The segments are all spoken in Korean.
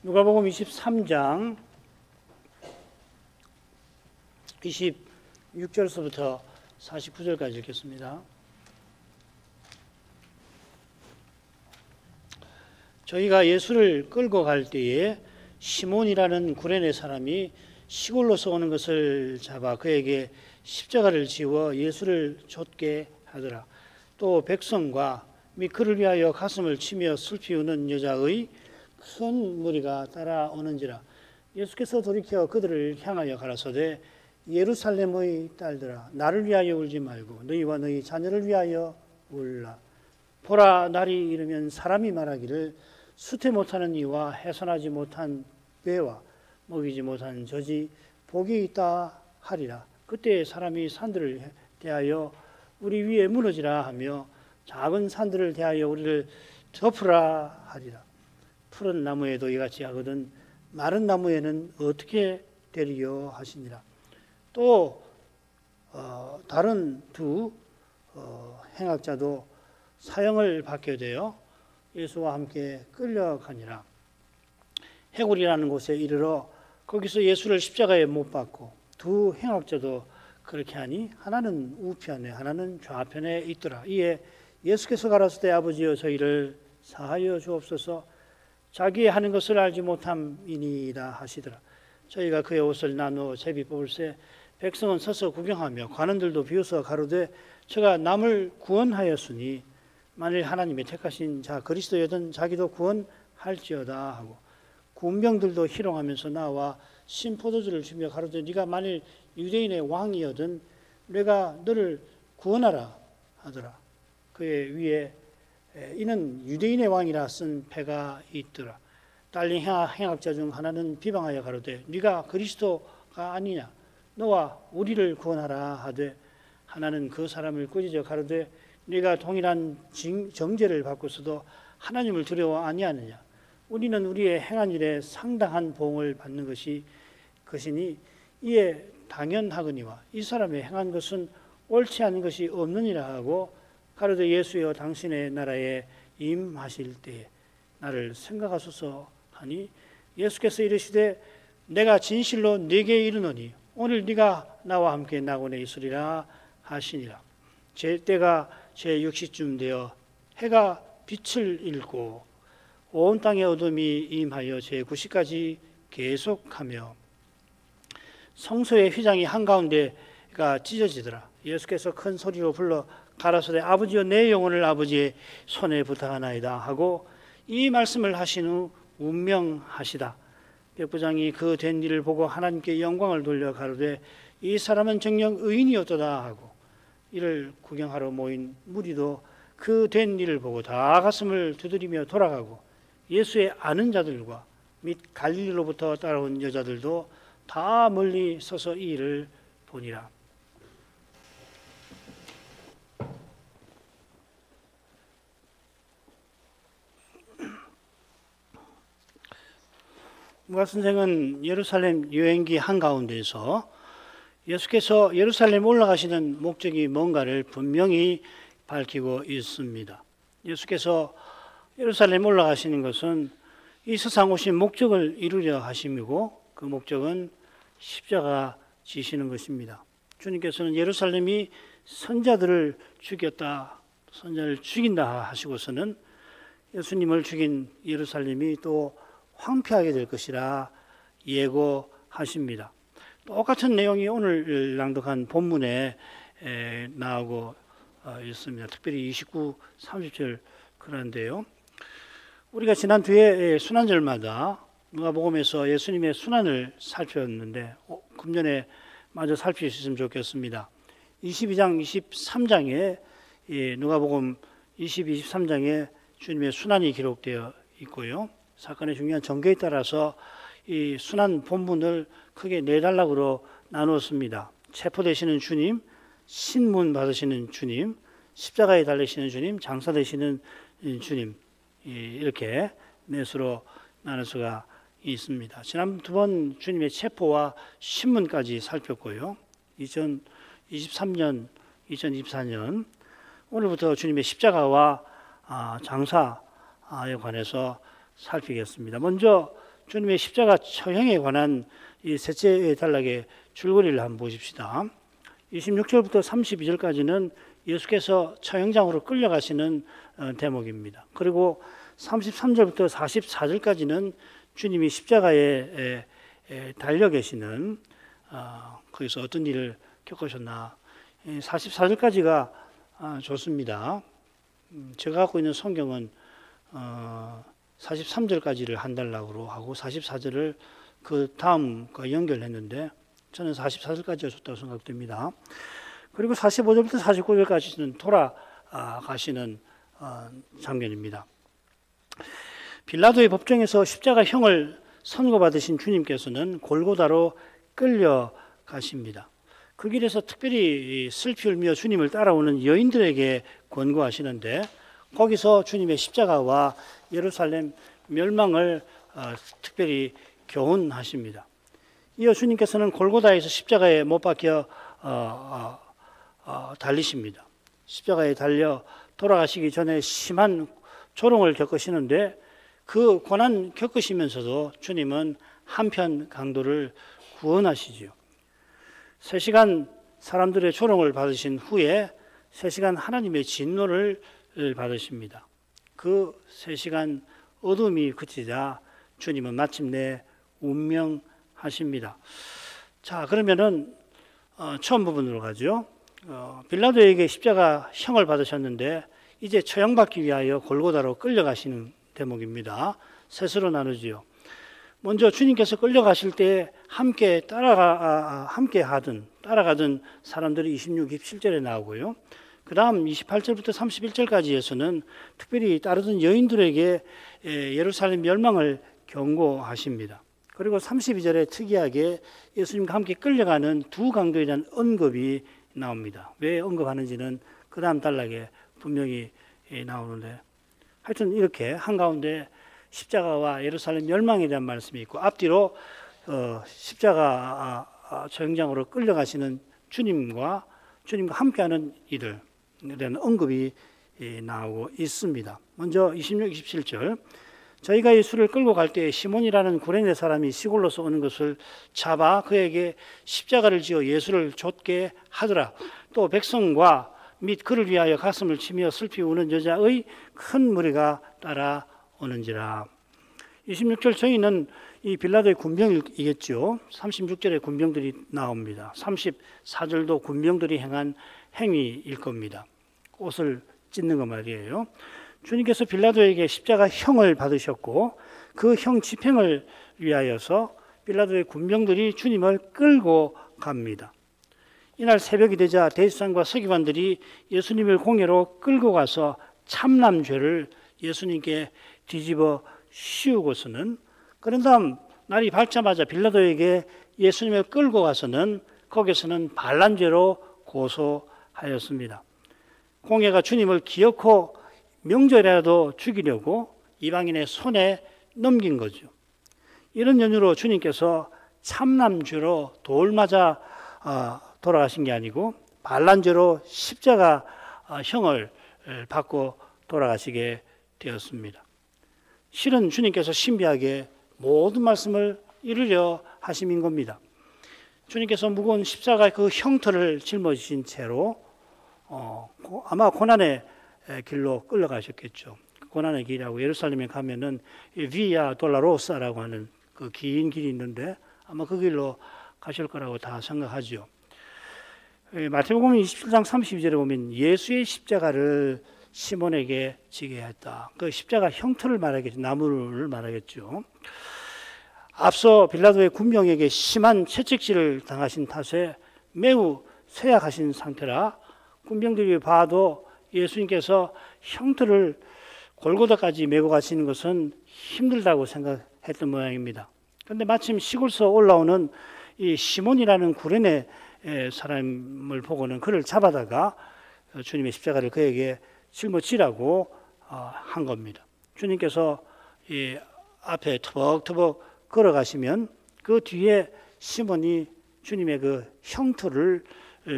누가복음 23장 26절서부터 49절까지 읽겠습니다. 저희가 예수를 끌고 갈 때에 시몬이라는 구레네 사람이 시골로서 오는 것을 잡아 그에게 십자가를 지워 예수를 좇게 하더라. 또 백성과 및 그를 위하여 가슴을 치며 슬피 우는 여자의 큰 무리가 따라오는지라. 예수께서 돌이켜 그들을 향하여 가라사대 예루살렘의 딸들아, 나를 위하여 울지 말고 너희와 너희 자녀를 위하여 울라. 보라, 날이 이르면 사람이 말하기를 수태 못하는 이와 해산하지 못한 배와 먹이지 못한 젖이 복이 있다 하리라. 그때 사람이 산들을 대하여 우리 위에 무너지라 하며 작은 산들을 대하여 우리를 덮으라 하리라. 푸른 나무에도 이같이 하거든 마른 나무에는 어떻게 되리요 하시니라. 또 다른 두 행악자도 사형을 받게 되어 예수와 함께 끌려가니라. 해골이라는 곳에 이르러 거기서 예수를 십자가에 못 박고 두 행악자도 그렇게 하니 하나는 우편에 하나는 좌편에 있더라. 이에 예수께서 가라사대 아버지여 저희를 사하여 주옵소서. 자기의 하는 것을 알지 못함이니이다 하시더라. 저희가 그의 옷을 나누어 제비 뽑을새 백성은 서서 구경하며 관원들도 비웃어 가로되 저가 남을 구원하였으니 만일 하나님의 택하신 자 그리스도여든 자기도 구원할지어다 하고 군병들도 희롱하면서 나와 신포도주를 주며 가로되 네가 만일 유대인의 왕이여든 내가 너를 구원하라 하더라. 그의 위에 이는 유대인의 왕이라 쓴 패가 있더라. 딸린 행악자 중 하나는 비방하여 가로되 네가 그리스도가 아니냐 너와 우리를 구원하라 하되 하나는 그 사람을 꾸짖어 가로되 네가 동일한 정죄를 받고서도 하나님을 두려워 아니하느냐. 우리는 우리의 행한 일에 상당한 보응을 받는 것이니 이에 당연하거니와 이 사람의 행한 것은 옳지 않은 것이 없느니라 하고 가로되 예수여 당신의 나라에 임하실 때에 나를 생각하소서 하니 예수께서 이르시되 내가 진실로 네게 이르노니 오늘 네가 나와 함께 낙원에 있으리라 하시니라. 제 때가 제 6시쯤 되어 해가 빛을 잃고 온 땅의 어둠이 임하여 제 9시까지 계속하며 성소의 휘장이 한가운데가 찢어지더라. 예수께서 큰 소리로 불러 가라사대 아버지여 내 영혼을 아버지의 손에 부탁하나이다 하고 이 말씀을 하신 후 운명하시다. 백부장이 그 된 일을 보고 하나님께 영광을 돌려 가로되 이 사람은 정녕 의인이었도다 하고 이를 구경하러 모인 무리도 그 된 일을 보고 다 가슴을 두드리며 돌아가고 예수의 아는 자들과 및 갈릴리로부터 따라온 여자들도 다 멀리 서서 이 일을 보니라. 누가 선생은 예루살렘 여행기 한가운데에서 예수께서 예루살렘 올라가시는 목적이 뭔가를 분명히 밝히고 있습니다. 예수께서 예루살렘 올라가시는 것은 이 세상 오신 목적을 이루려 하심이고 그 목적은 십자가 지시는 것입니다. 주님께서는 예루살렘이 선자들을 죽였다, 선자를 죽인다 하시고서는 예수님을 죽인 예루살렘이 또 황폐하게 될 것이라 예고하십니다. 똑같은 내용이 오늘 낭독한 본문에 나오고 있습니다. 특별히 29, 30절 그런데요. 우리가 지난 뒤에 순환절마다 누가복음에서 예수님의 순환을 살폈는데 금년에 마저 살피셨으면 좋겠습니다. 22장, 23장에 누가복음 22, 23장에 주님의 순환이 기록되어 있고요. 사건의 중요한 전개에 따라서 이 순환 본문을 크게 네 단락으로 나누었습니다. 체포되시는 주님, 신문 받으시는 주님, 십자가에 달리시는 주님, 장사되시는 주님, 이렇게 넷으로 나눌 수가 있습니다. 지난 두 번 주님의 체포와 신문까지 살폈고요. 2023년, 2024년 오늘부터 주님의 십자가와 장사에 관해서 살피겠습니다. 먼저 주님의 십자가 처형에 관한 이 셋째 단락의 줄거리를 한번 보십시다. 26절부터 32절까지는 예수께서 처형장으로 끌려가시는 대목입니다. 그리고 33절부터 44절까지는 주님이 십자가에 달려 계시는 거기서 어떤 일을 겪으셨나. 44절까지가 좋습니다. 제가 갖고 있는 성경은 43절까지를 한 단락으로 하고 44절을 그 다음과 연결했는데 저는 44절까지가 좋다고 생각됩니다. 그리고 45절부터 49절까지는 돌아가시는 장면입니다. 빌라도의 법정에서 십자가형을 선고받으신 주님께서는 골고다로 끌려가십니다. 그 길에서 특별히 슬피 울며 주님을 따라오는 여인들에게 권고하시는데 거기서 주님의 십자가와 예루살렘 멸망을 특별히 교훈하십니다. 이어 주님께서는 골고다에서 십자가에 못 박혀 달리십니다. 십자가에 달려 돌아가시기 전에 심한 조롱을 겪으시는데 그 고난 겪으시면서도 주님은 한편 강도를 구원하시지요. 3시간 사람들의 조롱을 받으신 후에 3시간 하나님의 진노를 받으십니다. 그 3시간 어둠이 그치자 주님은 마침내 운명하십니다. 자, 그러면은 처음 부분으로 가죠. 빌라도에게 십자가 형을 받으셨는데 이제 처형받기 위하여 골고다로 끌려가시는 대목입니다. 셋으로 나누지요. 먼저 주님께서 끌려가실 때 함께 따라가던 사람들이 26, 27절에 나오고요. 그 다음 28절부터 31절까지에서는 특별히 따르던 여인들에게 예루살렘 멸망을 경고하십니다. 그리고 32절에 특이하게 예수님과 함께 끌려가는 두 강도에 대한 언급이 나옵니다. 왜 언급하는지는 그 다음 단락에 분명히 나오는데 하여튼 이렇게 한가운데 십자가와 예루살렘 멸망에 대한 말씀이 있고 앞뒤로 십자가 처형장으로 끌려가시는 주님과 함께하는 이들에 대한 언급이 나오고 있습니다. 먼저 26, 27절 저희가 예수를 끌고 갈 때 시몬이라는 구레네 사람이 시골로서 오는 것을 잡아 그에게 십자가를 지어 예수를 좇게 하더라. 또 백성과 및 그를 위하여 가슴을 치며 슬피 우는 여자의 큰 무리가 따라오는지라. 26절 저희는 이 빌라도의 군병이겠죠. 36절에 군병들이 나옵니다. 34절도 군병들이 행한 행위일 겁니다. 옷을 찢는 거 말이에요. 주님께서 빌라도에게 십자가 형을 받으셨고 그 형 집행을 위하여서 빌라도의 군병들이 주님을 끌고 갑니다. 이날 새벽이 되자 대제사장과 서기관들이 예수님을 공회로 끌고 가서 참남죄를 예수님께 뒤집어 씌우고서는 그런 다음 날이 밝자마자 빌라도에게 예수님을 끌고 가서는 거기서는 반란죄로 고소하였습니다. 공회가 주님을 기어코 명절이라도 죽이려고 이방인의 손에 넘긴 거죠. 이런 연유로 주님께서 참남죄로 돌 맞아 돌아가신 게 아니고 반란죄로 십자가 형을 받고 돌아가시게 되었습니다. 실은 주님께서 신비하게 모든 말씀을 이루려 하심인 겁니다. 주님께서 무거운 십자가의 그 형틀을 짊어지신 채로 아마 고난의 길로 끌려가셨겠죠. 고난의 길이라고 예루살렘에 가면은 비아 돌라로사라고 하는 그 긴 길이 있는데 아마 그 길로 가실 거라고 다 생각하죠. 마태복음 27장 32절에 보면 예수의 십자가를 시몬에게 지게 했다. 그 십자가 형틀을 말하겠죠. 나무를 말하겠죠. 앞서 빌라도의 군병에게 심한 채찍질을 당하신 탓에 매우 쇠약하신 상태라 군병들이 봐도 예수님께서 형틀을 골고다까지 메고 가시는 것은 힘들다고 생각했던 모양입니다. 그런데 마침 시골서 올라오는 이 시몬이라는 구레네 사람을 보고는 그를 잡아다가 주님의 십자가를 그에게 짊어지라고 한 겁니다. 주님께서 이 앞에 터벅터벅 걸어가시면 그 뒤에 시몬이 주님의 그 형틀을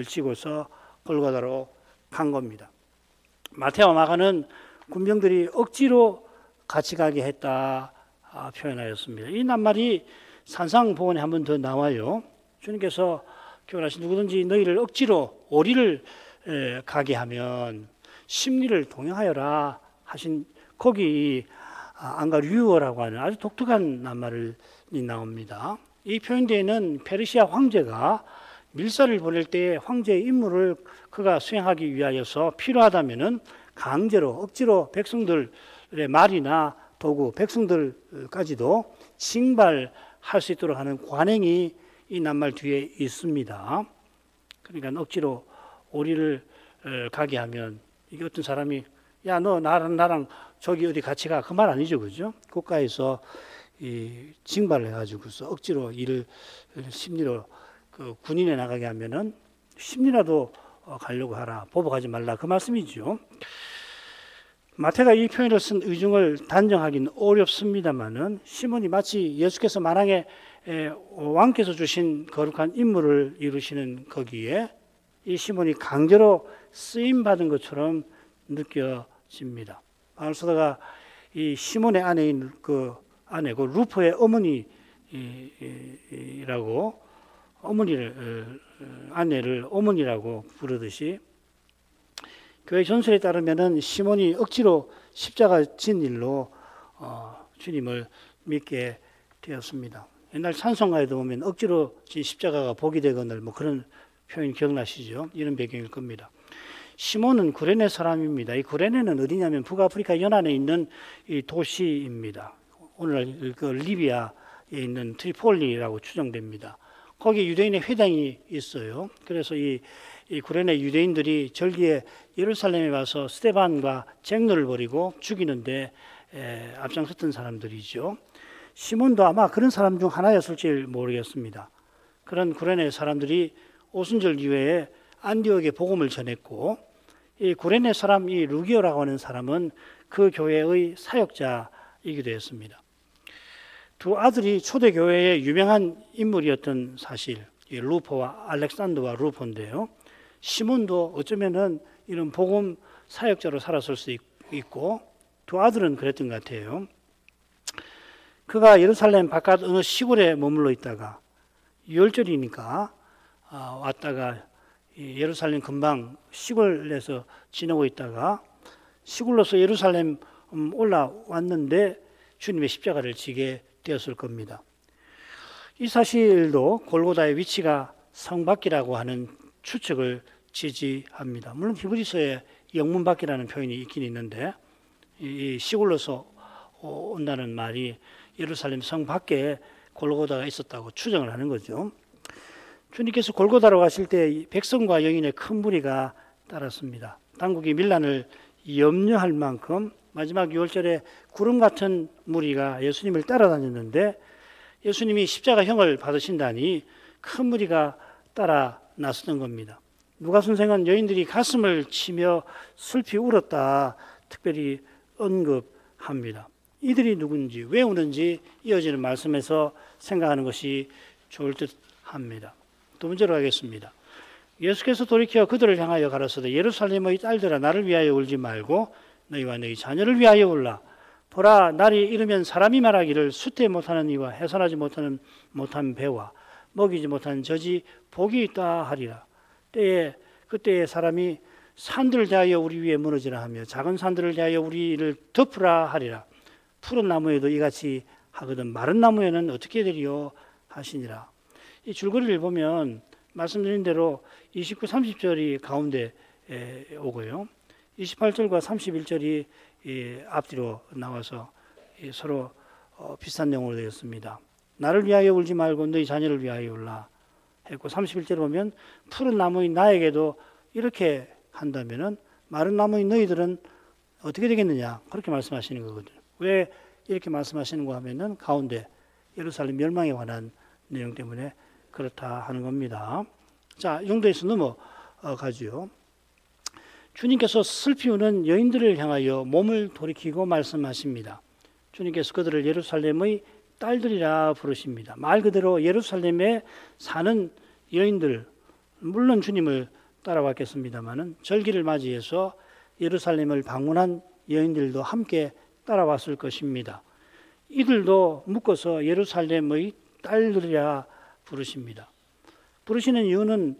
쥐고서 골고다로 간 겁니다. 마태와 마가는 군병들이 억지로 같이 가게 했다 표현하였습니다. 이 낱말이 산상보원에 한 번 더 나와요. 주님께서 교훈하신 누구든지 너희를 억지로 오리를 가게 하면 심리를 동행하여라 하신 거기 안가류어라고 하는 아주 독특한 낱말이 나옵니다. 이 표현대에는 페르시아 황제가 밀사를 보낼 때 황제의 임무를 그가 수행하기 위하여서 필요하다면은 강제로 억지로 백성들의 말이나 도구, 백성들까지도 징발할 수 있도록 하는 관행이 이 낱말 뒤에 있습니다. 그러니까 억지로 오리를 가게 하면 이게 어떤 사람이 야 너 나랑 저기 어디 같이 가 그 말 아니죠, 그죠? 국가에서 이 징발을 해가지고서 억지로 일을 심리로 그 군인에 나가게 하면은 심리라도 가려고 하라, 보복하지 말라 그 말씀이죠. 마태가 이 표현을 쓴 의중을 단정하기는 어렵습니다만은 시몬이 마치 예수께서 만왕에 왕께서 주신 거룩한 임무를 이루시는 거기에 이 시몬이 강제로 쓰임 받은 것처럼 느껴집니다. 바울사도가 이 시몬의 아내인 그 아내고 루포의 어머니라고 아내를 어머니라고 부르듯이 교회 전설에 따르면은 시몬이 억지로 십자가 진 일로 주님을 믿게 되었습니다. 옛날 찬송가에도 보면 억지로 진 십자가가 복이 되거늘 뭐 그런 표현 기억나시죠? 이런 배경일 겁니다. 시몬은 구레네 사람입니다. 이 구레네는 어디냐면 북아프리카 연안에 있는 이 도시입니다. 오늘날 그 리비아에 있는 트리폴리라고 추정됩니다. 거기 유대인의 회당이 있어요. 그래서 이 구레네 유대인들이 절기에 예루살렘에 와서 스데반과 쟁론을 벌이고 죽이는데 앞장섰던 사람들이죠. 시몬도 아마 그런 사람 중 하나였을지 모르겠습니다. 그런 구레네 사람들이 오순절 이후에 안디옥에 복음을 전했고 이 구레네 사람 이 루기오라고 하는 사람은 그 교회의 사역자이기도 했습니다. 두 아들이 초대교회의 유명한 인물이었던 사실, 루포와 알렉산더와 루포인데요. 시몬도 어쩌면은 이런 복음 사역자로 살았을 수 있고 두 아들은 그랬던 것 같아요. 그가 예루살렘 바깥 어느 시골에 머물러 있다가 유월절이니까 왔다가 예루살렘 근방 시골에서 지내고 있다가 시골로서 예루살렘 올라왔는데 주님의 십자가를 지게 되었을 겁니다. 이 사실도 골고다의 위치가 성 밖이라고 하는 추측을 지지합니다. 물론 히브리서에 영문 밖이라는 표현이 있긴 있는데 이 시골로서 온다는 말이 예루살렘 성 밖에 골고다가 있었다고 추정을 하는 거죠. 주님께서 골고다로 가실 때 백성과 여인의 큰 무리가 따랐습니다. 당국이 밀란을 염려할 만큼 마지막 유월절에 구름 같은 무리가 예수님을 따라다녔는데 예수님이 십자가형을 받으신다니 큰 무리가 따라 나섰던 겁니다. 누가 선생은 여인들이 가슴을 치며 슬피 울었다 특별히 언급합니다. 이들이 누군지 왜 우는지 이어지는 말씀에서 생각하는 것이 좋을 듯 합니다. 두 번째로 가겠습니다. 예수께서 돌이켜 그들을 향하여 가라사대 예루살렘의 딸들아 나를 위하여 울지 말고 너희와 너희 자녀를 위하여 울라. 보라 날이 이르면 사람이 말하기를 숫대 못하는 이와 해산하지 못하는 배와 먹이지 못하는 젖이 복이 있다 하리라. 그때에 사람이 산들을 대하여 우리 위에 무너지라 하며 작은 산들을 대하여 우리를 덮으라 하리라. 푸른 나무에도 이같이 하거든 마른 나무에는 어떻게 되리요 하시니라. 이 줄거리를 보면 말씀드린 대로 29, 30절이 가운데 오고요. 28절과 31절이 앞뒤로 나와서 서로 비슷한 내용으로 되었습니다. 나를 위하여 울지 말고 너희 자녀를 위하여 울라 했고 31절에 보면 푸른 나무인 나에게도 이렇게 한다면은 마른 나무인 너희들은 어떻게 되겠느냐 그렇게 말씀하시는 거거든요. 왜 이렇게 말씀하시는가 하면은 가운데 예루살렘 멸망에 관한 내용 때문에 그렇다 하는 겁니다. 자, 용도에서 넘어가지요. 주님께서 슬피 우는 여인들을 향하여 몸을 돌이키고 말씀하십니다. 주님께서 그들을 예루살렘의 딸들이라 부르십니다. 말 그대로 예루살렘에 사는 여인들, 물론 주님을 따라왔겠습니다마는 절기를 맞이해서 예루살렘을 방문한 여인들도 함께 따라왔을 것입니다. 이들도 묶어서 예루살렘의 딸들이라 부르십니다. 부르시는 이유는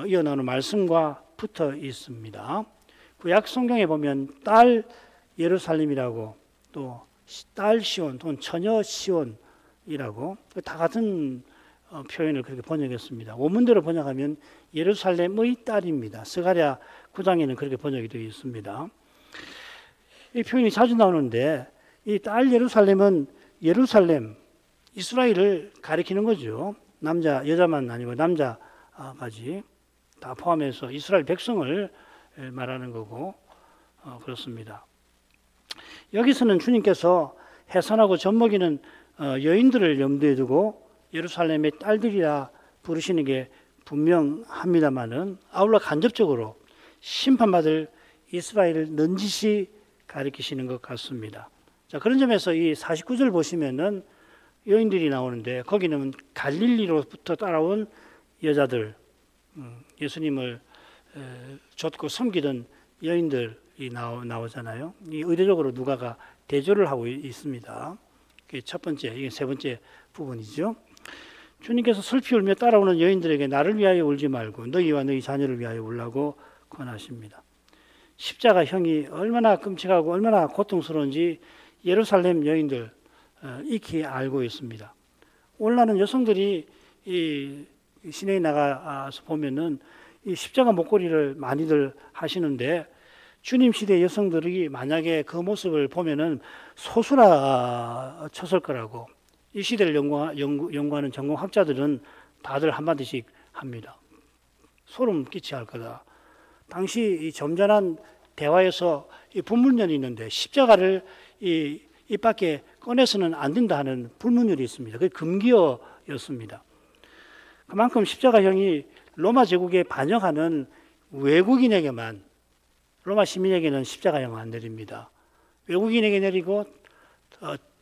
이어 나오는 말씀과 붙어 있습니다. 구약 성경에 보면 딸 예루살렘이라고 또 딸 시온 또는 처녀 시온이라고 다 같은 표현을 그렇게 번역했습니다. 원문대로 번역하면 예루살렘의 딸입니다. 스가랴 9장에는 그렇게 번역이 되어 있습니다. 이 표현이 자주 나오는데 이 딸 예루살렘은 예루살렘, 이스라엘을 가리키는 거죠. 남자, 여자만 아니고 남자까지 다 포함해서 이스라엘 백성을 말하는 거고 그렇습니다. 여기서는 주님께서 해산하고 젖먹이는 여인들을 염두에 두고 예루살렘의 딸들이라 부르시는 게 분명합니다만은 아울러 간접적으로 심판받을 이스라엘을 넌지시 가리키시는 것 같습니다. 자, 그런 점에서 이 49절 보시면은 여인들이 나오는데 거기는 갈릴리로부터 따라온 여자들, 예수님을 좇고 섬기던 여인들이 나오잖아요. 이 의도적으로 누가가 대조를 하고 있습니다. 그게 첫 번째, 이게 세 번째 부분이죠. 주님께서 슬피 울며 따라오는 여인들에게 나를 위하여 울지 말고 너희와 너희 자녀를 위하여 울라고 권하십니다. 십자가형이 얼마나 끔찍하고 얼마나 고통스러운지 예루살렘 여인들 익히 알고 있습니다. 오늘날은 여성들이 이 시내에 나가서 보면은 이 십자가 목걸이를 많이들 하시는데 주님 시대 여성들이 만약에 그 모습을 보면은 소수라 쳤을 거라고 이 시대를 연구하는 전공학자들은 다들 한마디씩 합니다. 소름 끼치게 할 거다. 당시 이 점잖은 대화에서 이 불문율이 있는데 십자가를 입 밖에 꺼내서는 안 된다 하는 불문율이 있습니다. 그게 금기어였습니다. 그만큼 십자가형이 로마 제국에 반역하는 외국인에게만, 로마 시민에게는 십자가형 안 내립니다. 외국인에게 내리고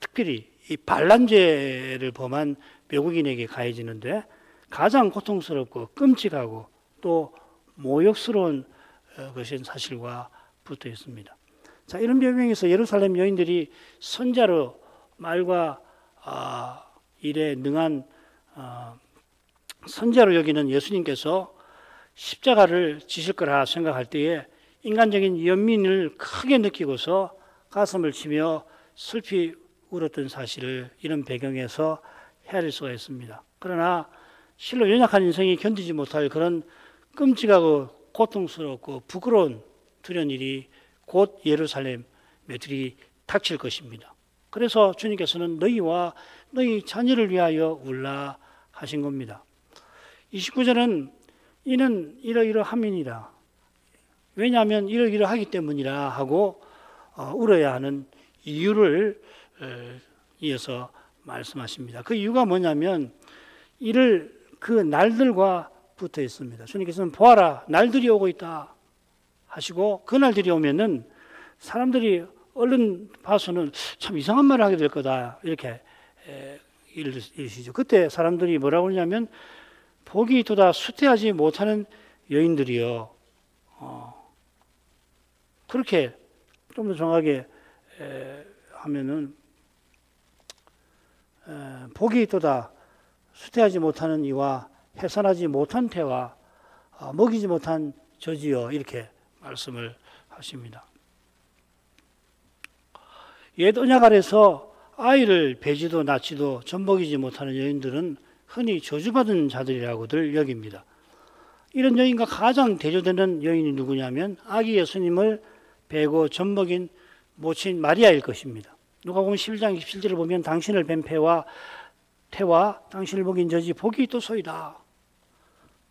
특별히 이 반란죄를 범한 외국인에게 가해지는데 가장 고통스럽고 끔찍하고 또 모욕스러운 것인 사실과 붙어 있습니다. 자, 이런 배경에서 예루살렘 여인들이 선자로 말과 일에 능한 선자로 여기는 예수님께서 십자가를 지실 거라 생각할 때에 인간적인 연민을 크게 느끼고서 가슴을 치며 슬피 울었던 사실을 이런 배경에서 헤아릴 수가 있습니다. 그러나 실로 연약한 인생이 견디지 못할 그런 끔찍하고 고통스럽고 부끄러운 두려운 일이 곧 예루살렘에 닥칠 것입니다. 그래서 주님께서는 너희와 너희 자녀를 위하여 울라 하신 겁니다. 29절은 이는 이러이러함이니라. 왜냐하면 이러이러하기 때문이라 하고 울어야 하는 이유를 이어서 말씀하십니다. 그 이유가 뭐냐면 이를 그 날들과 붙어 있습니다. 주님께서는 보아라 날들이 오고 있다 하시고 그 날들이 오면은 사람들이 얼른 봐서는 참 이상한 말을 하게 될 거다 이렇게 이르시죠. 그때 사람들이 뭐라고 하냐면 복이 있도다 수태하지 못하는 여인들이요. 그렇게 좀 더 정확하게 하면은 복이 있도다 수태하지 못하는 이와 해산하지 못한 태와 먹이지 못한 저지요 이렇게 말씀을 하십니다. 옛 언약 아래서 아이를 배지도 낳지도 젖먹이지 못하는 여인들은 흔히 저주받은 자들이라고들 여깁니다. 이런 여인과 가장 대조되는 여인이 누구냐면 아기 예수님을 베고 젖먹인 모친 마리아일 것입니다. 누가복음 11장 27절을 보면 당신을 뵌 태와 당신을 먹인 저지 복이 있도소이다.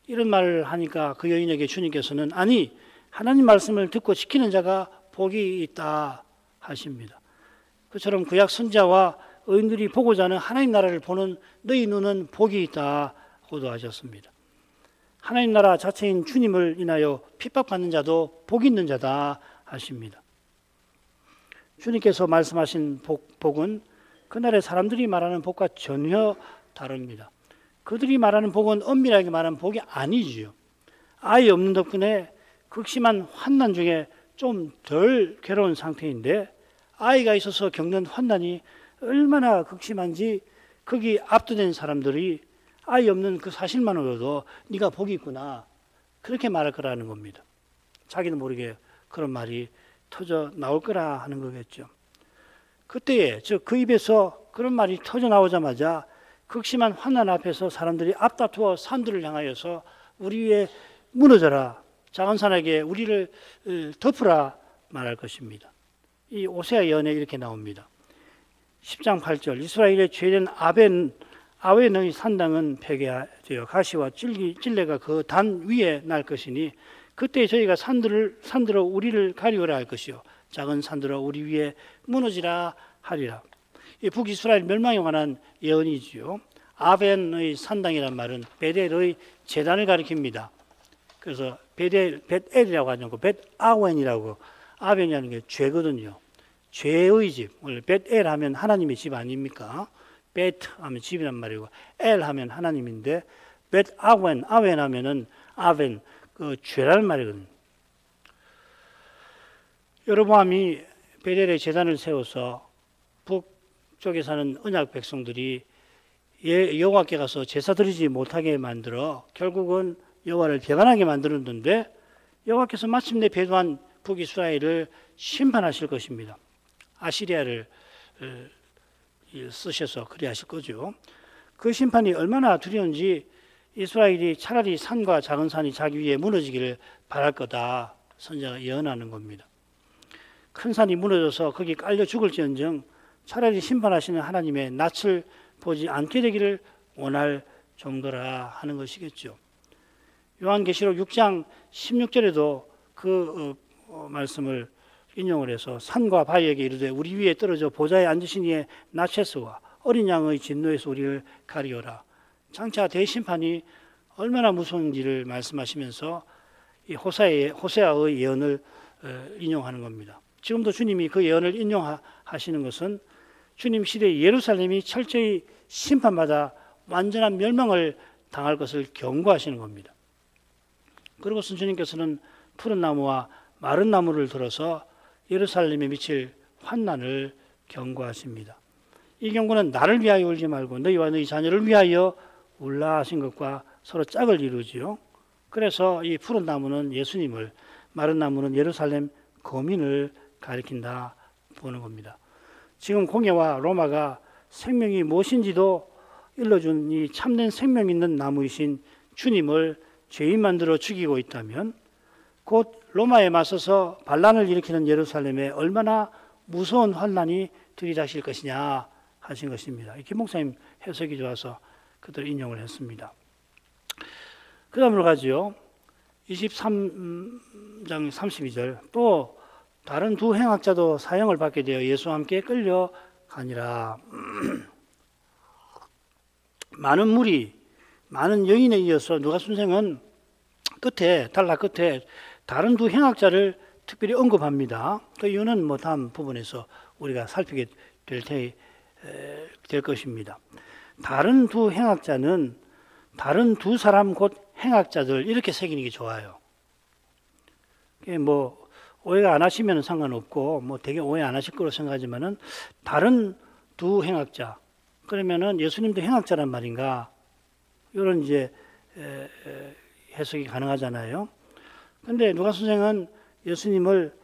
이런 말을 하니까 그 여인에게 주님께서는 아니 하나님 말씀을 듣고 지키는 자가 복이 있다 하십니다. 그처럼 구약 선지자와 의인들이 보고자 하는 하나님 나라를 보는 너희 눈은 복이 있다고도 하셨습니다. 하나님 나라 자체인 주님을 인하여 핍박받는 자도 복 있는 자다 하십니다. 주님께서 말씀하신 복은 그날의 사람들이 말하는 복과 전혀 다릅니다. 그들이 말하는 복은 엄밀하게 말하는 복이 아니지요. 아이 없는 덕분에 극심한 환난 중에 좀 덜 괴로운 상태인데 아이가 있어서 겪는 환난이 얼마나 극심한지 거기 압도된 사람들이 아이 없는 그 사실만으로도 네가 복이 있구나 그렇게 말할 거라는 겁니다. 자기도 모르게 그런 말이 터져 나올 거라 하는 거겠죠. 그때에 그 입에서 그런 말이 터져 나오자마자 극심한 환난 앞에서 사람들이 앞다투어 산들을 향하여서 우리 위에 무너져라, 작은 산에게 우리를 덮으라 말할 것입니다. 이 오세아 예언에 이렇게 나옵니다. 10장 8절 이스라엘의 죄된 아웬의 산당은 폐괴하여 가시와 찔레가 그 단 위에 날 것이니 그때 저희가 산들어 우리를 가리우라 할 것이요 작은 산들어 우리 위에 무너지라 하리라. 이 북이스라엘 멸망에 관한 예언이지요. 아벤의 산당이란 말은 베델의 제단을 가리킵니다. 그래서 벳엘이라고 하지 않고 벳아웬이라고, 아벤이라는 게 죄거든요. 죄의 집. 원래 벳엘 하면 하나님의 집 아닙니까? 벳 하면 집이란 말이고 엘 하면 하나님인데 벳아웬, 아웬 하면은 아벤, 그 죄라는 말이거든요. 여로보암이 베델에 제단을 세워서 북쪽에 사는 언약 백성들이 여호와께 가서 제사 드리지 못하게 만들어 결국은 여호와를 배반하게 만들었는데 여호와께서 마침내 배도한 북이스라엘을 심판하실 것입니다. 아시리아를 쓰셔서 그리 하실 거죠. 그 심판이 얼마나 두려운지 이스라엘이 차라리 산과 작은 산이 자기 위에 무너지기를 바랄 거다 선지자가 예언하는 겁니다. 큰 산이 무너져서 거기 깔려 죽을지언정 차라리 심판하시는 하나님의 낯을 보지 않게 되기를 원할 정도라 하는 것이겠죠. 요한계시록 6장 16절에도 그 말씀을 인용을 해서 산과 바위에게 이르되 우리 위에 떨어져 보좌에 앉으신 이의 낯에서와 어린 양의 진노에서 우리를 가리오라. 장차 대심판이 얼마나 무서운지를 말씀하시면서 이 호세아의 예언을 인용하는 겁니다. 지금도 주님이 그 예언을 인용하시는 것은 주님 시대에 예루살렘이 철저히 심판받아 완전한 멸망을 당할 것을 경고하시는 겁니다. 그리고선 주님께서는 푸른 나무와 마른 나무를 들어서 예루살렘에 미칠 환난을 경고하십니다. 이 경고는 나를 위하여 울지 말고 너희와 너희 자녀를 위하여 울라 하신 것과 서로 짝을 이루지요. 그래서 이 푸른 나무는 예수님을, 마른 나무는 예루살렘 거민을 가리킨다 보는 겁니다. 지금 공예와 로마가 생명이 무엇인지도 일러준 이 참된 생명 있는 나무이신 주님을 죄인 만들어 죽이고 있다면 곧 로마에 맞서서 반란을 일으키는 예루살렘에 얼마나 무서운 환난이 들이닥칠 것이냐 하신 것입니다. 김 목사님 해석이 좋아서 그대로 인용을 했습니다. 그 다음으로 가죠. 23장 32절 또 다른 두 행악자도 사형을 받게 되어 예수와 함께 끌려가니라. 많은 무리, 많은 여인에 이어서 누가 선생은 단락 끝에 다른 두 행악자를 특별히 언급합니다. 그 이유는 다음 부분에서 우리가 살피게 될 것입니다. 다른 두 행악자는 다른 두 사람 곧 행악자들 이렇게 새기는 게 좋아요. 오해가 안 하시면 상관없고 되게 오해 안 하실 거로 생각하지만은 다른 두 행악자 그러면은 예수님도 행악자란 말인가 이런 이제 해석이 가능하잖아요. 근데 누가 선생은 예수님을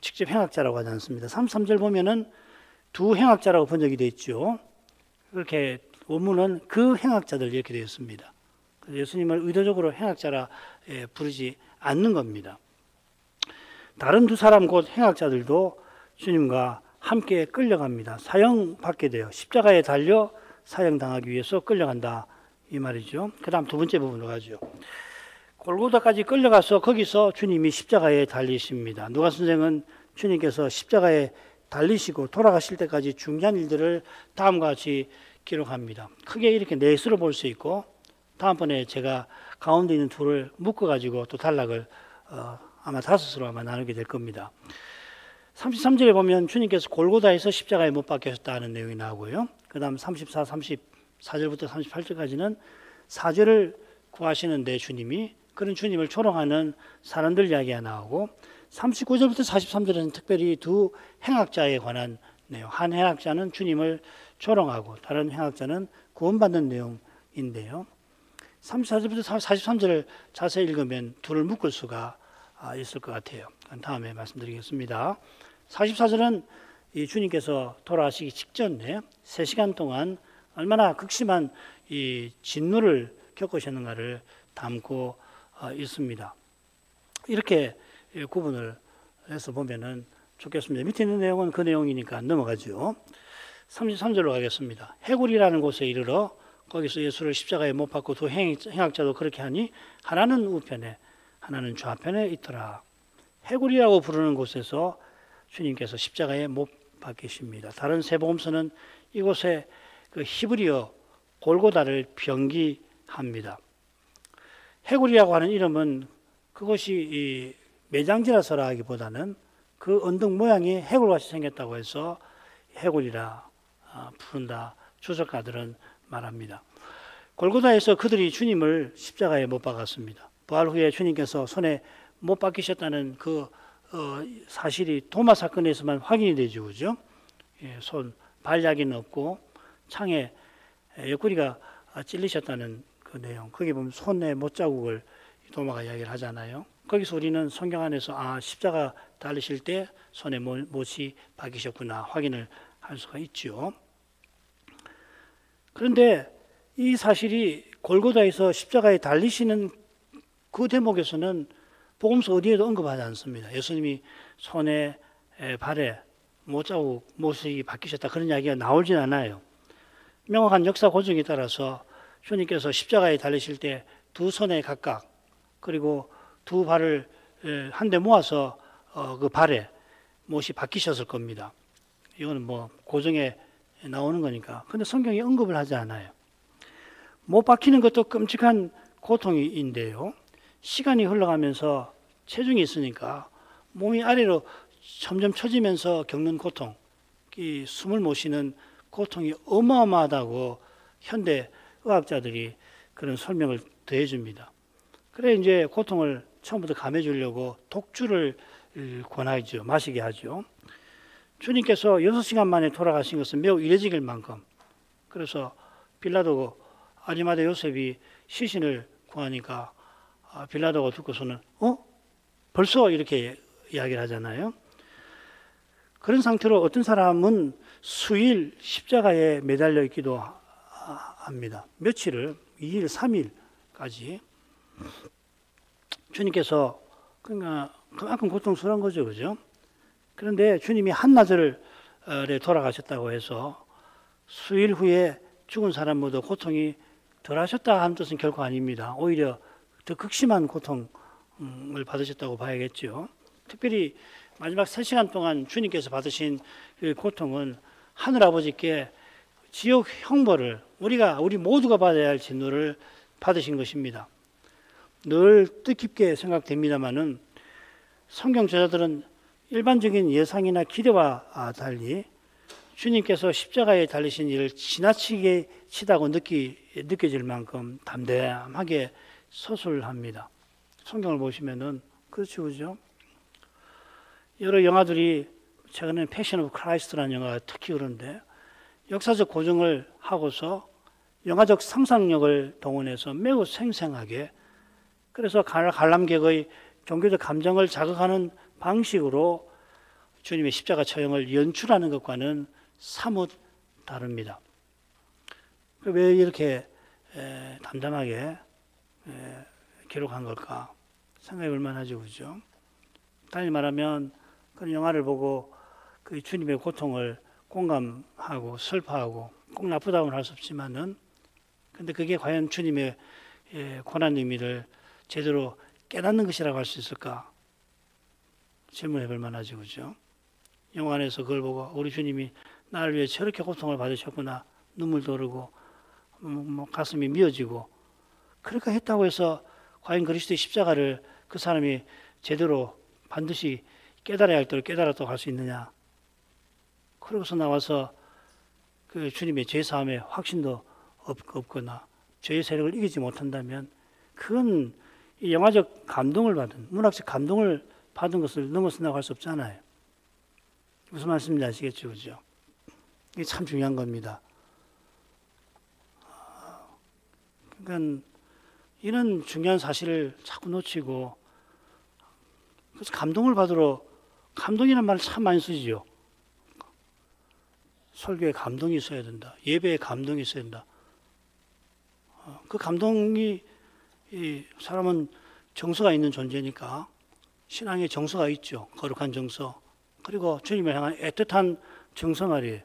직접 행악자라고 하지 않습니다. 33절 보면은 두 행악자라고 번역이 되어 있죠. 그렇게 원문은 그 행악자들 이렇게 되어 있습니다. 예수님을 의도적으로 행악자라 부르지 않는 겁니다. 다른 두 사람 곧 행악자들도 주님과 함께 끌려갑니다. 사형받게 돼요. 십자가에 달려 사형당하기 위해서 끌려간다 이 말이죠. 그 다음 두 번째 부분으로 가죠. 골고다까지 끌려가서 거기서 주님이 십자가에 달리십니다. 누가 선생은 주님께서 십자가에 달리시고 돌아가실 때까지 중요한 일들을 다음과 같이 기록합니다. 크게 이렇게 네 수로 볼 수 있고 다음번에 제가 가운데 있는 둘을 묶어가지고 또 단락을 아마 5수로 아마 나누게 될 겁니다. 33절에 보면 주님께서 골고다에서 십자가에 못 박히셨다는 내용이 나오고요. 그 다음 34, 34절부터 38절까지는 사죄를 구하시는데 주님이 그런 주님을 조롱하는 사람들 이야기가 나오고 39절부터 43절에는 특별히 두 행악자에 관한 내용. 한 행악자는 주님을 조롱하고 다른 행악자는 구원받는 내용인데요. 34절부터 43절을 자세히 읽으면 둘을 묶을 수가 있을 것 같아요. 다음에 말씀드리겠습니다. 44절은 이 주님께서 돌아가시기 직전에 3시간 동안 얼마나 극심한 이 진노를 겪으셨는가를 담고 있습니다. 이렇게 구분을 해서 보면은 좋겠습니다. 밑에 있는 내용은 그 내용이니까 넘어가죠. 33절로 가겠습니다. 해굴이라는 곳에 이르러 거기서 예수를 십자가에 못 박고 두 행악자도 그렇게 하니 하나는 우편에 하나는 좌편에 있더라. 해굴이라고 부르는 곳에서 주님께서 십자가에 못 박히십니다. 다른 세복음서는 이곳에 그 히브리어 골고다를 병기합니다. 해굴이라고 하는 이름은 그것이 이 매장지라서라 하기보다는 그 언덕 모양이 해굴같이 생겼다고 해서 해굴이라 부른다 주석가들은 말합니다. 골고다에서 그들이 주님을 십자가에 못 박았습니다. 부활 후에 주님께서 손에 못 박히셨다는 그 사실이 도마 사건에서만 확인이 되죠, 그죠? 손 발약이는 없고 창에 옆구리가 찔리셨다는 그 내용. 거기 보면 손에 못 자국을 도마가 이야기를 하잖아요. 거기서 우리는 성경 안에서 십자가 달리실 때 손에 못이 박히셨구나 확인을 할 수가 있죠. 그런데 이 사실이 골고다에서 십자가에 달리시는 그 대목에서는 복음서 어디에도 언급하지 않습니다. 예수님이 손에 발에 못자국 못이 박히셨다 그런 이야기가 나오진 않아요. 명확한 역사 고증에 따라서 주님께서 십자가에 달리실 때 두 손에 각각 그리고 두 발을 한데 모아서 그 발에 못이 박히셨을 겁니다. 이거는 뭐 고증에 나오는 거니까. 근데 성경이 언급을 하지 않아요. 못 박히는 것도 끔찍한 고통인데요. 시간이 흘러가면서 체중이 있으니까 몸이 아래로 점점 처지면서 겪는 고통, 이 숨을 못 쉬는 고통이 어마어마하다고 현대 의학자들이 그런 설명을 더해줍니다. 그래 이제 고통을 처음부터 감해주려고 독주를 권하죠. 마시게 하죠. 주님께서 6시간 만에 돌아가신 것은 매우 이례적일 만큼 그래서 빌라도고 아리마대 요셉이 시신을 구하니까 빌라도가 듣고서는 벌써 이렇게 이야기를 하잖아요. 그런 상태로 어떤 사람은 수일 십자가에 매달려 있기도 합니다. 며칠을 2일, 3일까지 주님께서 그러니까 그만큼 고통스러운 거죠, 그죠? 그런데 주님이 한나절에 돌아가셨다고 해서 수일 후에 죽은 사람보다 고통이 덜하셨다 하는 뜻은 결코 아닙니다. 오히려 더 극심한 고통을 받으셨다고 봐야겠죠. 특별히 마지막 3시간 동안 주님께서 받으신 그 고통은 하늘아버지께 지옥 형벌을 우리 모두가 받아야 할 진노를 받으신 것입니다. 늘 뜻깊게 생각됩니다마는 성경 저자들은 일반적인 예상이나 기대와 달리 주님께서 십자가에 달리신 일을 지나치게 치다고 느껴질 만큼 담담하게 서술합니다. 성경을 보시면은 그렇죠, 그죠? 여러 영화들이 최근에 패션 오브 크라이스트라는 영화가 특히 그런데 역사적 고증을 하고서 영화적 상상력을 동원해서 매우 생생하게 그래서 관람객의 종교적 감정을 자극하는 방식으로 주님의 십자가 처형을 연출하는 것과는 사뭇 다릅니다. 왜 이렇게 담담하게 기록한 걸까 생각해 볼 만하죠, 그죠? 다시 말하면 그런 영화를 보고 그 주님의 고통을 공감하고 슬퍼하고 꼭 나쁘다고는 할 수 없지만은 근데 그게 과연 주님의 고난 의미를 제대로 깨닫는 것이라고 할 수 있을까 질문해 볼 만하죠, 그죠? 영화 안에서 그걸 보고 우리 주님이 나를 위해 저렇게 고통을 받으셨구나 눈물도 흐르고 가슴이 미어지고 그렇게 했다고 해서 과연 그리스도의 십자가를 그 사람이 제대로 반드시 깨달아야 할 대로 깨달았다고 할 수 있느냐? 그러고서 나와서 그 주님의 죄사함에 확신도 없거나 죄의 세력을 이기지 못한다면 그건 영화적 감동을 받은 문학적 감동을 받은 것을 넘어선다고 할 수 없잖아요. 무슨 말씀인지 아시겠죠, 그죠? 이게 참 중요한 겁니다. 그러니까 이런 중요한 사실을 자꾸 놓치고, 그래서 감동을 받으러, 감동이라는 말을 참 많이 쓰지요. 설교에 감동이 있어야 된다. 예배에 감동이 있어야 된다. 그 감동이, 이 사람은 정서가 있는 존재니까 신앙에 정서가 있죠. 거룩한 정서. 그리고 주님을 향한 애틋한 정서 말이에요.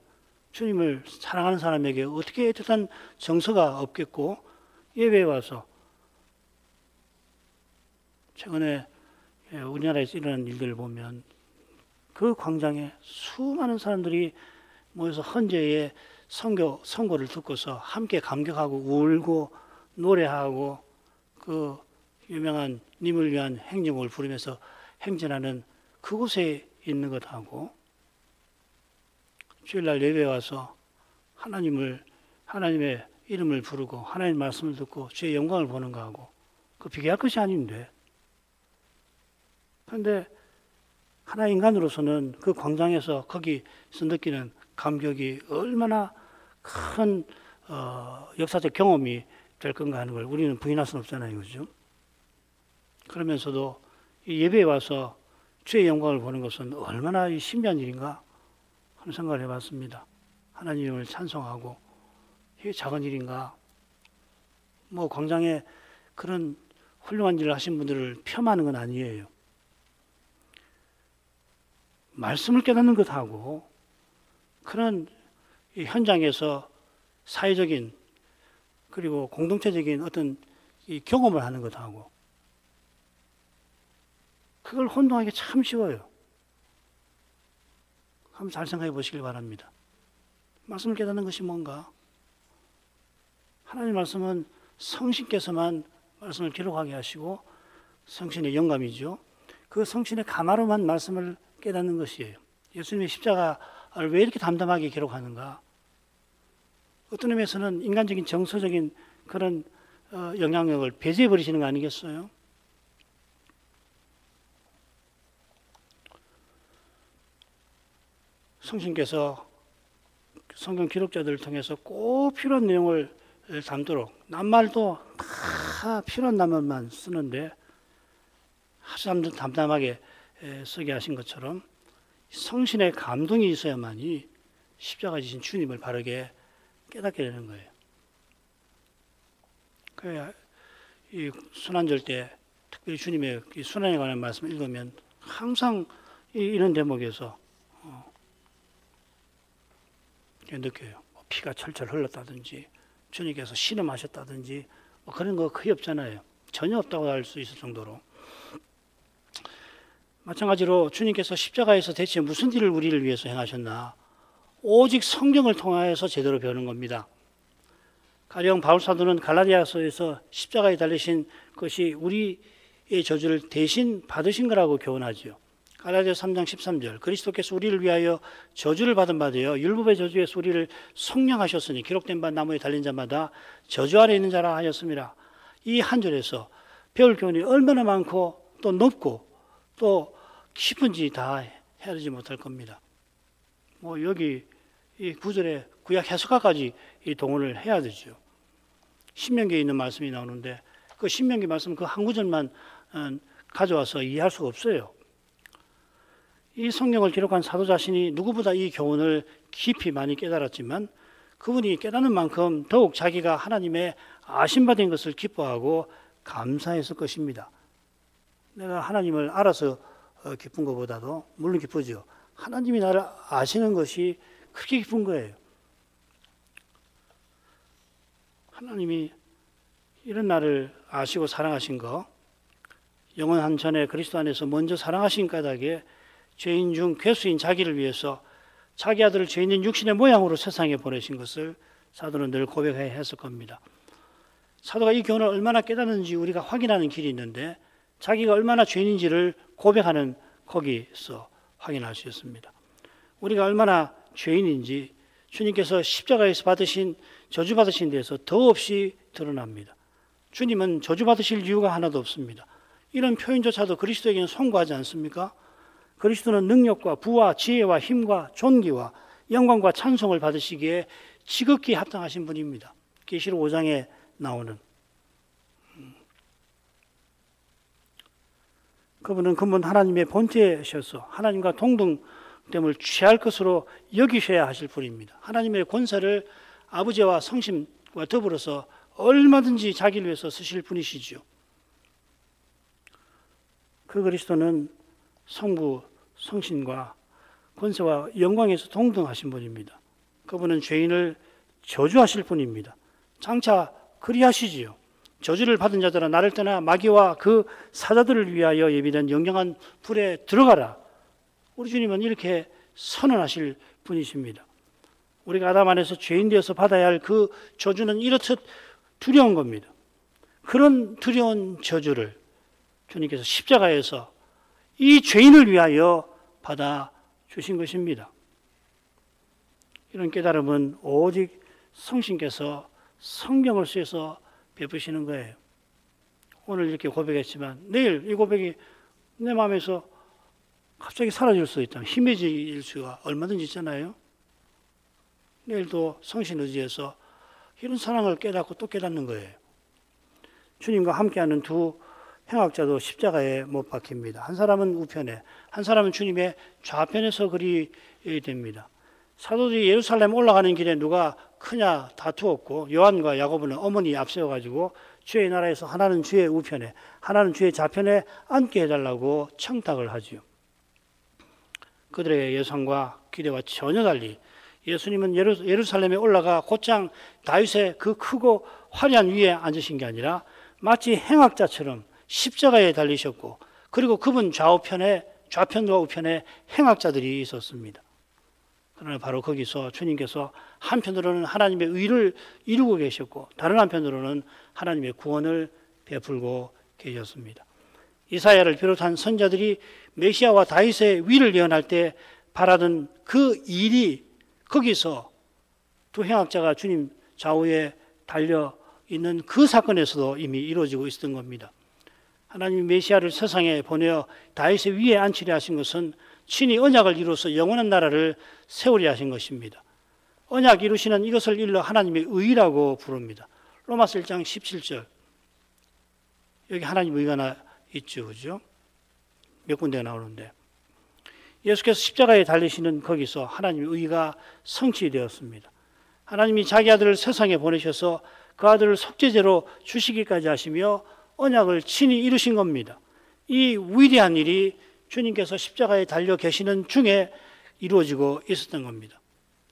주님을 사랑하는 사람에게 어떻게 애틋한 정서가 없겠고, 예배에 와서 최근에 우리나라에서 일어난 일들을 보면 그 광장에 수많은 사람들이 모여서 헌재의 선고를 듣고서 함께 감격하고 울고 노래하고 그 유명한 님을 위한 행진곡을 부르면서 행진하는 그곳에 있는 것하고, 주일날 예배에 와서 하나님의 이름을 부르고 하나님 말씀을 듣고 주의 영광을 보는 거하고 그 비교할 것이 아닌데, 그런데 하나 인간으로서는 그 광장에서 거기서 느끼는 감격이 얼마나 큰 역사적 경험이 될 건가 하는 걸 우리는 부인할 수는 없잖아요. 그죠? 그러면서도 이 예배에 와서 주의 영광을 보는 것은 얼마나 신비한 일인가 하는 생각을 해봤습니다. 하나님을 찬송하고 이게 작은 일인가? 뭐 광장에 그런 훌륭한 일을 하신 분들을 폄하하는 건 아니에요. 말씀을 깨닫는 것하고 그런 이 현장에서 사회적인 그리고 공동체적인 어떤 이 경험을 하는 것하고 그걸 혼동하기 참 쉬워요. 한번 잘 생각해 보시길 바랍니다. 말씀을 깨닫는 것이 뭔가? 하나님 말씀은 성신께서만 말씀을 기록하게 하시고 성신의 영감이죠. 그 성신의 감화로만 말씀을 깨닫는 것이에요. 예수님의 십자가를 왜 이렇게 담담하게 기록하는가? 어떤 의미에서는 인간적인 정서적인 그런 영향력을 배제해 버리시는 거 아니겠어요? 성신께서 성경 기록자들을 통해서 꼭 필요한 내용을 담도록 낱말도 다 필요한 낱말만 쓰는데 아주 담담하게 쓰게 하신 것처럼 성신의 감동이 있어야만이 십자가 지신 주님을 바르게 깨닫게 되는 거예요. 그래야 이 순환절 때 특별히 주님의 이 순환에 관한 말씀을 읽으면 항상 이런 대목에서 느껴요. 피가 철철 흘렀다든지 주님께서 신음하셨다든지 뭐 그런 거 거의 없잖아요. 전혀 없다고 할 수 있을 정도로. 마찬가지로 주님께서 십자가에서 대체 무슨 일을 우리를 위해서 행하셨나? 오직 성경을 통하여서 제대로 배우는 겁니다. 가령 바울 사도는 갈라디아서에서 십자가에 달리신 것이 우리의 저주를 대신 받으신 거라고 교훈하지요. 갈라디아서 3장 13절 그리스도께서 우리를 위하여 저주를 받은 바 되어 율법의 저주에서 우리를 속량하셨으니 기록된 바 나무에 달린 자마다 저주 아래 있는 자라 하였습니다. 이 한 절에서 배울 교훈이 얼마나 많고 또 높고 또 깊은지 다 헤아리지 못할 겁니다. 뭐 여기 이 구절에 구약 해석가까지 이 동원을 해야 되죠. 신명기에 있는 말씀이 나오는데 그 신명기 말씀 그 한 구절만 가져와서 이해할 수가 없어요. 이 성경을 기록한 사도 자신이 누구보다 이 교훈을 깊이 많이 깨달았지만 그분이 깨닫는 만큼 더욱 자기가 하나님의 아심받은 것을 기뻐하고 감사했을 것입니다. 내가 하나님을 알아서 기쁜 것보다도 물론 기쁘죠. 하나님이 나를 아시는 것이 그렇게 기쁜 거예요. 하나님이 이런 나를 아시고 사랑하신 거, 영원한 전에 그리스도 안에서 먼저 사랑하신 까닭에 죄인 중 괴수인 자기를 위해서 자기 아들을 죄인인 육신의 모양으로 세상에 보내신 것을 사도는 늘 고백해야 했을 겁니다. 사도가 이 교훈을 얼마나 깨닫는지 우리가 확인하는 길이 있는데 자기가 얼마나 죄인인지를 고백하는 거기서 확인할 수 있습니다. 우리가 얼마나 죄인인지 주님께서 십자가에서 받으신 저주받으신 데에서 더없이 드러납니다. 주님은 저주받으실 이유가 하나도 없습니다. 이런 표현조차도 그리스도에게는 송구하지 않습니까? 그리스도는 능력과 부와 지혜와 힘과 존귀와 영광과 찬송을 받으시기에 지극히 합당하신 분입니다. 계시록 5장에 나오는 그분은 근본 하나님의 본체셔서 하나님과 동등됨을 취할 것으로 여기셔야 하실 분입니다. 하나님의 권세를 아버지와 성심과 더불어서 얼마든지 자기를 위해서 쓰실 분이시죠. 그 그리스도는 성부, 성신과 권세와 영광에서 동등하신 분입니다. 그분은 죄인을 저주하실 분입니다. 장차 그리하시지요. 저주를 받은 자들아 나를 떠나 마귀와 그 사자들을 위하여 예비된 영영한 불에 들어가라. 우리 주님은 이렇게 선언하실 분이십니다. 우리가 아담 안에서 죄인 되어서 받아야 할 그 저주는 이렇듯 두려운 겁니다. 그런 두려운 저주를 주님께서 십자가에서 이 죄인을 위하여 받아 주신 것입니다. 이런 깨달음은 오직 성신께서 성경을 쓰여서 베푸시는 거예요. 오늘 이렇게 고백했지만 내일 이 고백이 내 마음에서 갑자기 사라질 수 있다. 희미해질 수가 얼마든지 있잖아요. 내일도 성신 의지해서 이런 사랑을 깨닫고 또 깨닫는 거예요. 주님과 함께하는 두 행악자도 십자가에 못 박힙니다. 한 사람은 우편에, 한 사람은 주님의 좌편에서 그리 됩니다. 사도들이 예루살렘 올라가는 길에 누가 크냐 다투었고 요한과 야고보는 어머니 앞세워가지고 주의 나라에서 하나는 주의 우편에 하나는 주의 좌편에 앉게 해달라고 청탁을 하지요. 그들의 예상과 기대와 전혀 달리 예수님은 예루살렘에 올라가 곧장 다윗의 그 크고 화려한 위에 앉으신 게 아니라 마치 행악자처럼 십자가에 달리셨고 그리고 그분 좌편과 우편에 행악자들이 있었습니다. 그러나 바로 거기서 주님께서 한편으로는 하나님의 의를 이루고 계셨고 다른 한편으로는 하나님의 구원을 베풀고 계셨습니다. 이사야를 비롯한 선자들이 메시아와 다윗의 위를 예언할 때 바라던 그 일이 거기서 두 행악자가 주님 좌우에 달려 있는 그 사건에서도 이미 이루어지고 있었던 겁니다. 하나님이 메시아를 세상에 보내어 다윗의 위에 앉히려 하신 것은 친히 언약을 이루어서 영원한 나라를 세우려 하신 것입니다. 언약 이루시는 이것을 일러 하나님의 의라고 부릅니다. 로마서 1장 17절 여기 하나님의 의가 있죠, 그죠? 몇 군데가 나오는데 예수께서 십자가에 달리시는 거기서 하나님의 의가 성취되었습니다. 하나님이 자기 아들을 세상에 보내셔서 그 아들을 속죄제로 주시기까지 하시며 언약을 친히 이루신 겁니다. 이 위대한 일이 주님께서 십자가에 달려 계시는 중에 이루어지고 있었던 겁니다.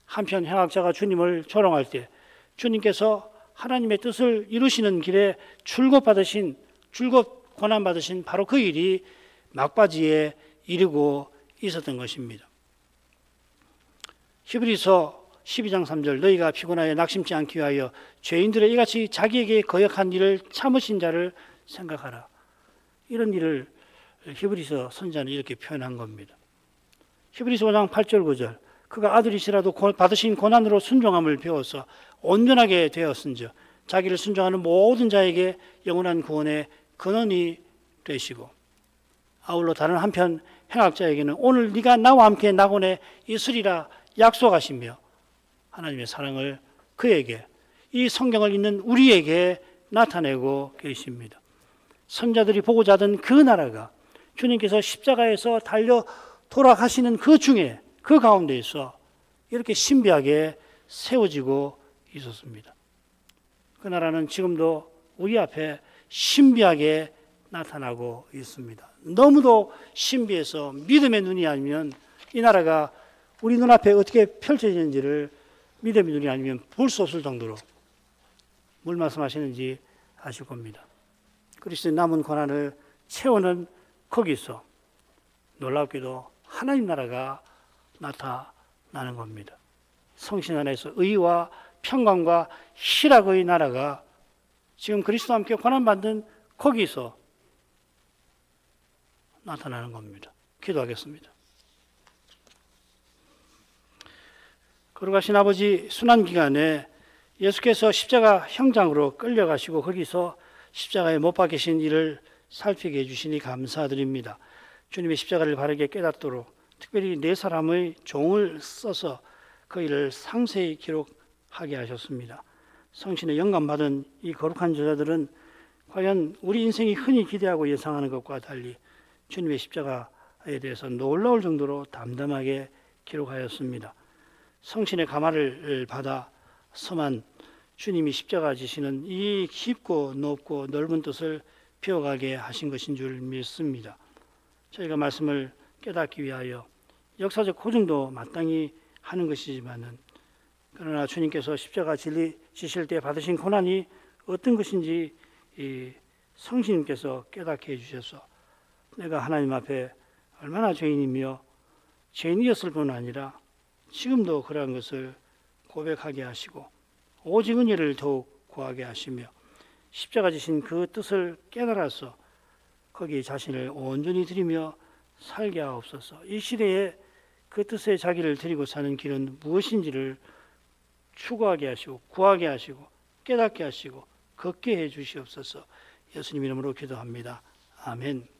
한편 행악자가 주님을 조롱할 때 주님께서 하나님의 뜻을 이루시는 길에 줄곧 고난받으신 바로 그 일이 막바지에 이르고 있었던 것입니다. 히브리서 12장 3절 너희가 피곤하여 낙심치 않기 위하여 죄인들의 이같이 자기에게 거역한 일을 참으신 자를 생각하라. 이런 일을 히브리서 선자는 이렇게 표현한 겁니다. 히브리서 5장 8절 9절 그가 아들이시라도 받으신 고난으로 순종함을 배워서 온전하게 되었은즉 자기를 순종하는 모든 자에게 영원한 구원의 근원이 되시고 아울러 다른 한편 행악자에게는 오늘 네가 나와 함께 낙원에 있으리라 약속하시며 하나님의 사랑을 그에게 이 성경을 읽는 우리에게 나타내고 계십니다. 선자들이 보고자 하던 그 나라가 주님께서 십자가에서 달려 돌아가시는 그 중에 그 가운데에서 이렇게 신비하게 세워지고 있었습니다. 그 나라는 지금도 우리 앞에 신비하게 나타나고 있습니다. 너무도 신비해서 믿음의 눈이 아니면 이 나라가 우리 눈앞에 어떻게 펼쳐지는지를 믿음의 눈이 아니면 볼 수 없을 정도로 뭘 말씀하시는지 아실 겁니다. 그리스도의 남은 고난을 채우는 거기서 놀랍게도 하나님 나라가 나타나는 겁니다. 성신 안에서 의와 평강과 희락의 나라가 지금 그리스도와 함께 고난받는 거기서 나타나는 겁니다. 기도하겠습니다. 거룩하신 아버지, 순환기간에 예수께서 십자가 형장으로 끌려가시고 거기서 십자가에 못 박히신 일을 살피게 해주시니 감사드립니다. 주님의 십자가를 바르게 깨닫도록 특별히 네 사람의 종을 써서 그 일을 상세히 기록하게 하셨습니다. 성신의 영감받은 이 거룩한 저자들은 과연 우리 인생이 흔히 기대하고 예상하는 것과 달리 주님의 십자가에 대해서 놀라울 정도로 담담하게 기록하였습니다. 성신의 감화를 받아 섬한 주님이 십자가 지시는 이 깊고 높고 넓은 뜻을 배워가게 하신 것인 줄 믿습니다. 저희가 말씀을 깨닫기 위하여 역사적 고증도 마땅히 하는 것이지만은, 그러나 주님께서 십자가 지실 때 받으신 고난이 어떤 것인지 이 성신님께서 깨닫게 해주셔서 내가 하나님 앞에 얼마나 죄인이며 죄인이었을 뿐 아니라 지금도 그러한 것을 고백하게 하시고 오직 은혜를 더욱 구하게 하시며 십자가 지신 그 뜻을 깨달아서 거기에 자신을 온전히 드리며 살게 하옵소서. 이 시대에 그 뜻에 자기를 드리고 사는 길은 무엇인지를 추구하게 하시고 구하게 하시고 깨닫게 하시고 걷게 해 주시옵소서. 예수님 이름으로 기도합니다. 아멘.